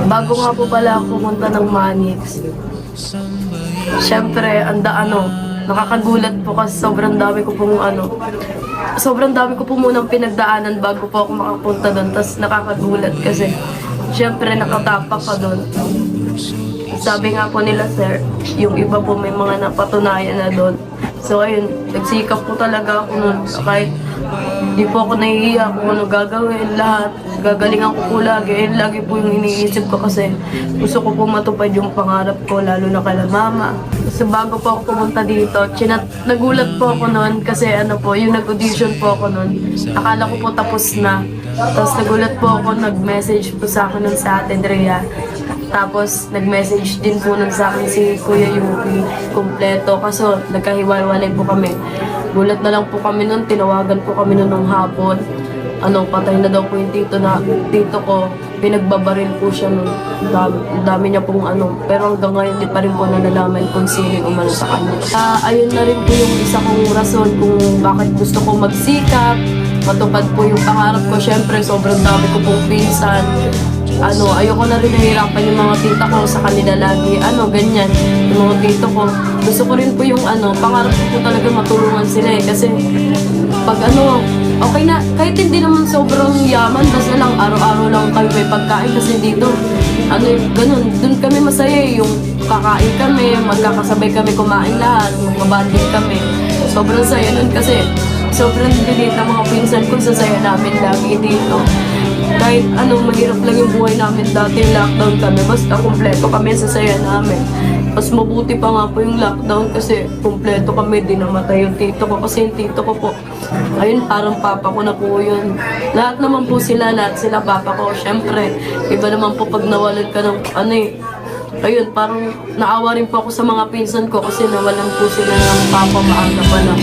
Bago nga po pala ako pumunta ng Manix, syempre, nakakagulat po kasi sobrang dami ko po munang pinagdaanan bago po ako makapunta doon. Tapos nakakagulat kasi, syempre, nakatapak ka doon. Sabi nga po nila, sir, yung iba po may mga napatunayan na doon. So, ayun, nagsikap po talaga ako noon. Kahit di po ako nahihiya kung ano gagawin, lahat. Gagalingan ko po lagi. Ayun, lagi po yung iniisip ko kasi gusto ko po matupad yung pangarap ko, lalo na kala mama. So, bago po ako pumunta dito, nagulat po ako noon kasi yung nag-audition po ako noon. Akala ko po tapos na. Tapos nagulat po ako, nag-message po sa akin nun sa Ate Drea. Tapos, nag-message din po nun sa akin si Kuya Yuki, kumpleto. Kaso, nagkahiwalay po kami. Gulat na lang po kami nun, tinawagan po kami nun ng hapon. Patay na daw po yung tito ko. Pinagbabaril po siya nun. Dami niya pong Pero hanggang ngayon, di pa rin po nalalaman kung sino yung umano sa kanya. Ayun na rin po yung isa kong rason kung bakit gusto ko magsikap. Matupad po yung pangarap ko. Siyempre, sobrang dami ko pong pinsan. Ayoko na rin nahihirapan yung mga tita ko sa kanila lagi. Ganyan. Yung mga tito ko. Gusto ko rin po yung pangarap ko po talaga matulungan sila eh. Kasi, pag okay na, kahit hindi naman sobrang yaman, basta lang araw-araw lang kami may pagkain. Kasi dito, ganun. Doon kami masaya eh. Yung kakain kami, magkakasabay kami kumain lahat, magbabanding kami. Sobrang saya nun kasi sobrang dilit ng mga pinsan ko sa saya namin lagi dito. Kahit mahirap lang yung buhay namin dati, lockdown kami, basta kumpleto kami sa saya namin. Mas mabuti pa nga po yung lockdown kasi kumpleto kami, di namatay yung tito ko. Kasi yung tito ko po, ayun, parang papa ko na po yun. Lahat naman po lahat sila papa ko. Siyempre, iba naman po pag nawalan ka ng ayun, parang naawa rin po ako sa mga pinsan ko kasi nawalan po sila ng papa maaga pa lang.